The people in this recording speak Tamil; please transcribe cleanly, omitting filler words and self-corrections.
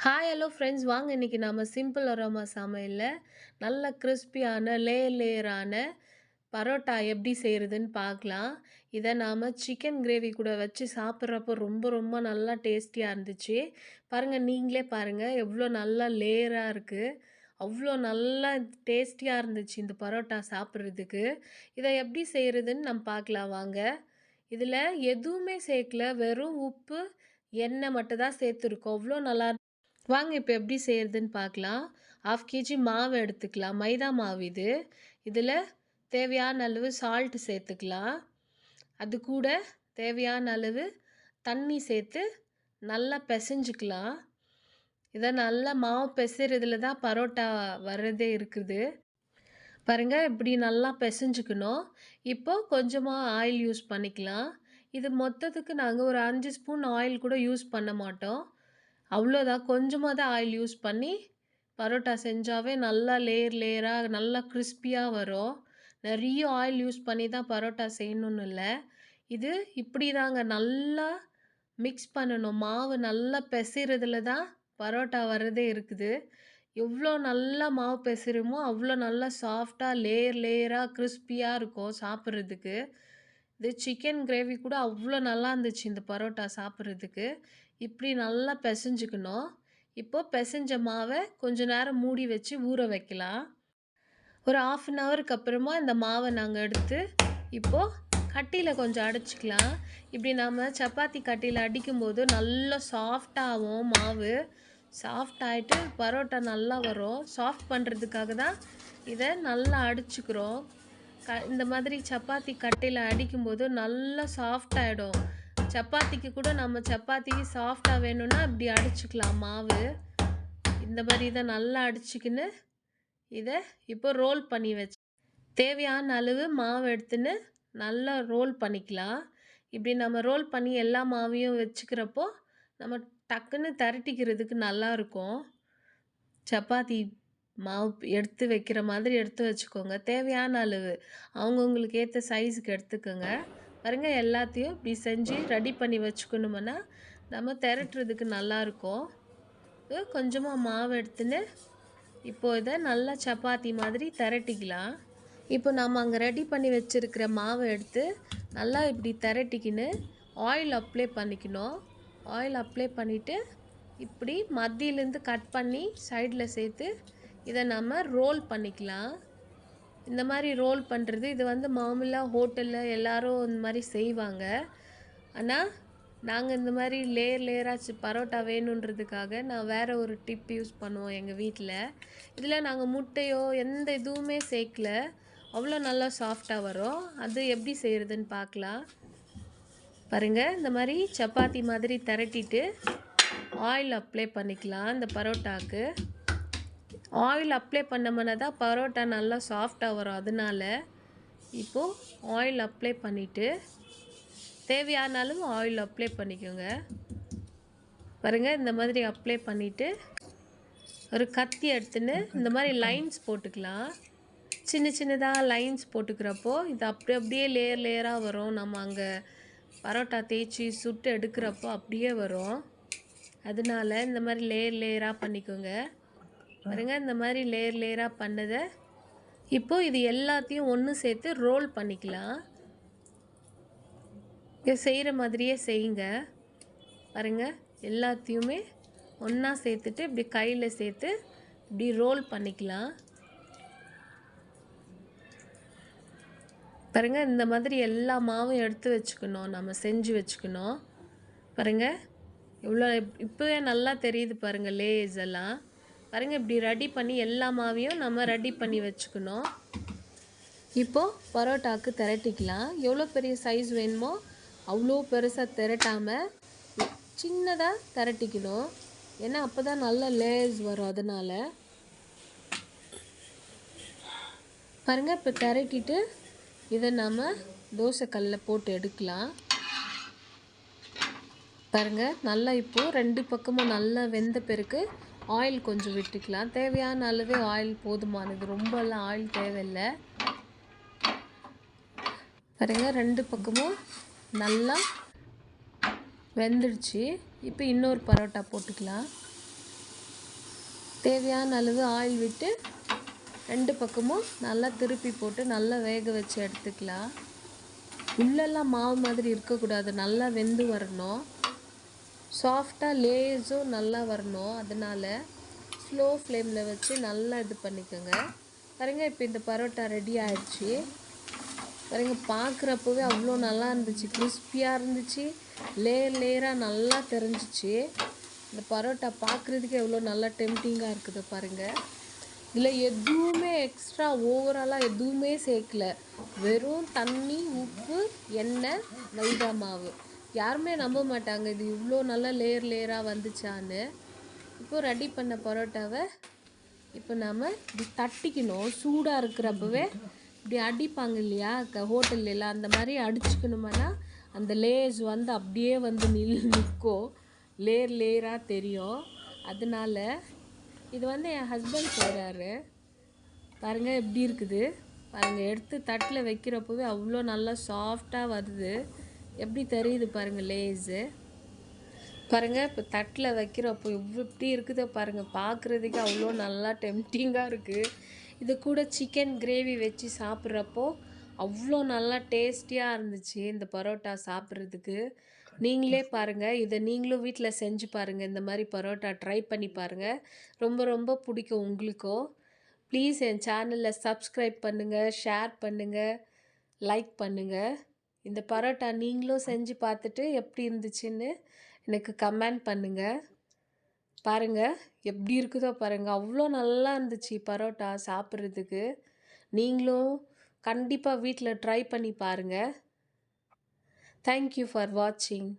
ஹாய் ஹலோ ஃப்ரெண்ட்ஸ் வாங்க இன்னைக்கு நாம சிம்பிள் அரோமா சமையல்ல நல்ல கிறிஸ்பியான லேயரான பரோட்டா எப்படி செய்கிறதுன்னு பார்க்கலாம். இதை நாம் சிக்கன் கிரேவி கூட வச்சு சாப்பிட்றப்போ ரொம்ப ரொம்ப நல்லா டேஸ்டியாக இருந்துச்சு. பாருங்கள், நீங்களே பாருங்கள் எவ்வளோ நல்லா லேயராக இருக்குது. அவ்வளோ நல்லா டேஸ்டியாக இருந்துச்சு இந்த பரோட்டா சாப்பிட்றதுக்கு. இதை எப்படி செய்கிறதுன்னு நம்ம பார்க்கலாம் வாங்க. இதில் எதுவுமே சேர்க்கல, வெறும் உப்பு எண்ணெய் மட்டும் தான் சேர்த்துருக்கோம். அவ்வளோ நல்லா வாங்க இப்போ எப்படி செய்கிறதுன்னு பார்க்கலாம். 1/2 கேஜி மாவு எடுத்துக்கலாம். மைதா மாவு இது. இதில் தேவையான அளவு சால்ட்டு சேர்த்துக்கலாம். அது கூட தேவையான அளவு தண்ணி சேர்த்து நல்லா பிசைஞ்சுக்கலாம். இதை நல்லா மாவு பிசைறதுல தான் பரோட்டா வர்றதே இருக்குது. பாருங்கள், இப்படி நல்லா பிசைஞ்சுக்கணும். இப்போ கொஞ்சமாக ஆயில் யூஸ் பண்ணிக்கலாம். இது மொத்தத்துக்கு நாங்கள் ஒரு 5 ஸ்பூன் ஆயில் கூட யூஸ் பண்ண மாட்டோம். அவ்வளோதான், கொஞ்சமாக தான் ஆயில் யூஸ் பண்ணி பரோட்டா செஞ்சாவே நல்லா லேயராக நல்லா கிறிஸ்பியாக வரும். நிறைய ஆயில் யூஸ் பண்ணி தான் பரோட்டா செய்யணும்னு இல்லை. இது இப்படி தாங்க நல்லா மிக்ஸ் பண்ணணும். மாவு நல்லா பிசைறதுல தான் பரோட்டா வர்றதே இருக்குது. எவ்வளோ நல்லா மாவு பிசைறோமோ அவ்வளோ நல்லா சாஃப்டாக லேயராக கிறிஸ்பியாக இருக்கும் சாப்பிட்றதுக்கு. இது சிக்கன் கிரேவி கூட அவ்வளோ நல்லா இருந்துச்சு இந்த பரோட்டா சாப்பிட்றதுக்கு. இப்படி நல்லா பிசைஞ்சுக்கணும். இப்போது பிசைஞ்ச மாவை கொஞ்ச நேரம் மூடி வச்சு ஊற வைக்கலாம். ஒரு 1/2 அன் ஹவருக்கு அப்புறமா இந்த மாவை நாங்கள் எடுத்து இப்போது கட்டியில் கொஞ்சம் அடைச்சிக்கலாம். இப்படி நம்ம சப்பாத்தி கட்டியில் அடிக்கும்போது நல்லா சாஃப்டாகும் மாவு. சாஃப்ட் ஆகிட்டு பரோட்டா நல்லா வரும். சாஃப்ட் பண்ணுறதுக்காக தான் இதை நல்லா அடிச்சுக்கிறோம். இந்த மாதிரி சப்பாத்தி கட்டையில் அடிக்கும்போது நல்லா சாஃப்ட் ஆகிடும். சப்பாத்திக்கு கூட நம்ம சப்பாத்திக்கு சாஃப்டாக வேணும்னா இப்படி அடிச்சுக்கலாம் மாவு. இந்த மாதிரி இதை நல்லா அடிச்சுக்கின்னு இதை இப்போ ரோல் பண்ணி வச்சு தேவையான அளவு மாவு எடுத்துன்னு நல்லா ரோல் பண்ணிக்கலாம். இப்படி நம்ம ரோல் பண்ணி எல்லா மாவையும் வச்சுக்கிறப்போ நம்ம டக்குன்னு திரட்டிக்கிறதுக்கு நல்லாயிருக்கும். சப்பாத்தி மாவு எடுத்து வைக்கிற மாதிரி எடுத்து வச்சுக்கோங்க. தேவையான அளவு அவங்கவுங்களுக்கு ஏற்ற சைஸுக்கு எடுத்துக்கோங்க. பாருங்கள், எல்லாத்தையும் இப்படி செஞ்சு ரெடி பண்ணி வச்சுக்கணுமுன்னா நம்ம திரட்டுறதுக்கு நல்லாயிருக்கும். கொஞ்சமாக மாவு எடுத்துன்னு இப்போது இதை நல்லா சப்பாத்தி மாதிரி திரட்டிக்கலாம். இப்போ நம்ம அங்கே ரெடி பண்ணி வச்சுருக்கிற மாவை எடுத்து நல்லா இப்படி திரட்டிக்கின்னு ஆயில் அப்ளை பண்ணிக்கணும். ஆயில் அப்ளை பண்ணிவிட்டு இப்படி மத்தியிலேருந்து கட் பண்ணி சைடில் சேர்த்து இதை நம்ம ரோல் பண்ணிக்கலாம். இந்த மாதிரி ரோல் பண்ணுறது இது வந்து மாமூலாக ஹோட்டலில் எல்லோரும் இந்த மாதிரி செய்வாங்க. ஆனால் நாங்கள் இந்த மாதிரி லேயராக பரோட்டா வேணுன்றதுக்காக நான் வேறு ஒரு டிப் யூஸ் பண்ணுவோம் எங்கள் வீட்டில். இதில் நாங்கள் முட்டையோ எந்த இதுவுமே சேர்க்கல. அவ்வளோ நல்லா சாஃப்டாக வரும். அது எப்படி செய்கிறதுன்னு பார்க்கலாம். பாருங்கள், இந்த மாதிரி சப்பாத்தி மாதிரி திரட்டிட்டு ஆயில் அப்ளை பண்ணிக்கலாம். இந்த பரோட்டாவுக்கு ஆயில் அப்ளை பண்ணோம்னா தான் பரோட்டா நல்லா சாஃப்டாக வரும். அதனால் இப்போது ஆயில் அப்ளை பண்ணிவிட்டு தேவையான அளவு ஆயில் அப்ளை பண்ணிக்கோங்க. பாருங்கள், இந்த மாதிரி அப்ளை பண்ணிவிட்டு ஒரு கத்தி எடுத்துன்னு இந்த மாதிரி லைன்ஸ் போட்டுக்கலாம். சின்ன சின்னதாக லைன்ஸ் போட்டுக்கிறப்போ இது அப்படியே லேயராக வரும். நம்ம அங்கே பரோட்டா தேய்ச்சி சுட்டு எடுக்கிறப்போ அப்படியே வரும். அதனால இந்த மாதிரி லேயராக பண்ணிக்கோங்க. பாருங்க, இந்த மாதிரி லேயராக பண்ணதை இப்போது இது எல்லாத்தையும் ஒன்று சேர்த்து ரோல் பண்ணிக்கலாம். இதை செய்கிற மாதிரியே செய்யுங்க. பாருங்கள், எல்லாத்தையுமே ஒன்றா சேர்த்துட்டு இப்படி கையில் சேர்த்து இப்படி ரோல் பண்ணிக்கலாம். பாருங்கள், இந்த மாதிரி எல்லா மாவும் எடுத்து வச்சுக்கணும், நம்ம செஞ்சு வச்சுக்கணும். பாருங்கள், இவ்வளோ இப்போவே நல்லா தெரியுது பாருங்கள் லேயர்ஸ் எல்லாம். பாருங்கள், இப்படி ரெடி பண்ணி எல்லா மாவையும் நம்ம ரெடி பண்ணி வச்சுக்கணும். இப்போது பரோட்டாவுக்கு திரட்டிக்கலாம். எவ்வளோ பெரிய சைஸ் வேணுமோ அவ்வளோ பெருசாக திரட்டாமல் சின்னதாக திரட்டிக்கணும். ஏன்னா அப்போ தான் நல்ல லேயர்ஸ் வரும். அதனால் பாருங்கள், இப்போ திரட்டிட்டு இதை நம்ம தோசைக்கல்லில் போட்டு எடுக்கலாம். பாருங்கள், நல்லா இப்போது 2 பக்கமும் நல்லா வெந்த பிறகு ஆயில் கொஞ்சம் விட்டுக்கலாம். தேவையான அளவு ஆயில் போதுமானது, ரொம்பலாம் ஆயில் தேவையில்லை. பாருங்கள், 2 பக்கமும் நல்லா வெந்துடுச்சு. இப்போ இன்னொரு பரோட்டா போட்டுக்கலாம். தேவையான அளவு ஆயில் விட்டு 2 பக்கமும் நல்லா திருப்பி போட்டு நல்லா வேக வச்சு எடுத்துக்கலாம். உள்ளெல்லாம் மாவு மாதிரி இருக்கக்கூடாது, நல்லா வெந்து வரணும். சாஃப்டாக லேஸும் நல்லா வரணும். அதனால் ஸ்லோ ஃப்ளேமில் வச்சு நல்லா இது பண்ணிக்கோங்க. பாருங்க, இப்போ இந்த பரோட்டா ரெடி ஆயிடுச்சு. பாருங்க, பார்க்குறப்பவே அவ்வளோ நல்லா இருந்துச்சு, கிறிஸ்பியாக இருந்துச்சு, லேயராக நல்லா தெரிஞ்சிச்சு. இந்த பரோட்டா பார்க்குறதுக்கு எவ்வளோ நல்லா டெம்டிங்காக இருக்குது பாருங்கள். இதில் எதுவுமே எக்ஸ்ட்ரா ஓவராலாக எதுவுமே சேர்க்கல. வெறும் தண்ணி, உப்பு, எண்ணெய், மைதா மாவு. யாருமே நம்ப மாட்டாங்க இது இவ்வளோ நல்லா லேயராக வந்துச்சான்னு. இப்போது ரெடி பண்ண பரோட்டாவை இப்போ நாம் இப்படி தட்டிக்கணும். சூடாக இருக்கிறப்பவே இப்படி அடிப்பாங்க இல்லையா ஹோட்டல்லாம், அந்த மாதிரி அடிச்சுக்கணுமானா அந்த லேயர்ஸ் வந்து அப்படியே வந்து நிற்கும், லேயராக தெரியும். அதனால இது வந்து என் ஹஸ்பண்ட் செய்கிறாரு. பாருங்கள் எப்படி இருக்குது பாருங்கள். எடுத்து தட்டில் வைக்கிறப்பவே அவ்வளோ நல்லா சாஃப்டாக வருது. எப்படி தெரியுது பாருங்கள் லேஸு. பாருங்கள், இப்போ தட்டில் வைக்கிறப்போ எப்படி இருக்குதோ பாருங்கள். பார்க்குறதுக்கு அவ்வளோ நல்லா டெம்டிங்காக இருக்குது. இது கூட சிக்கன் கிரேவி வச்சு சாப்பிட்றப்போ அவ்வளோ நல்லா டேஸ்டியாக இருந்துச்சு இந்த பரோட்டா சாப்பிட்றதுக்கு. நீங்களே பாருங்கள், இதை நீங்களும் வீட்டில் செஞ்சு பாருங்கள். இந்த மாதிரி பரோட்டா ட்ரை பண்ணி பாருங்கள். ரொம்ப ரொம்ப பிடிக்கும் உங்களுக்கும். ப்ளீஸ் என் சேனலில் சப்ஸ்கிரைப் பண்ணுங்கள், ஷேர் பண்ணுங்கள், லைக் பண்ணுங்கள். இந்த பரோட்டா நீங்களும் செஞ்சு பார்த்துட்டு எப்படி இருந்துச்சுன்னு எனக்கு கமெண்ட் பண்ணுங்கள். பாருங்கள் எப்படி இருக்குதோ பாருங்கள். அவ்வளோ நல்லா இருந்துச்சு பரோட்டா சாப்பிட்றதுக்கு. நீங்களும் கண்டிப்பாக வீட்டில் ட்ரை பண்ணி பாருங்கள். தேங்க்யூ ஃபார் வாட்சிங்.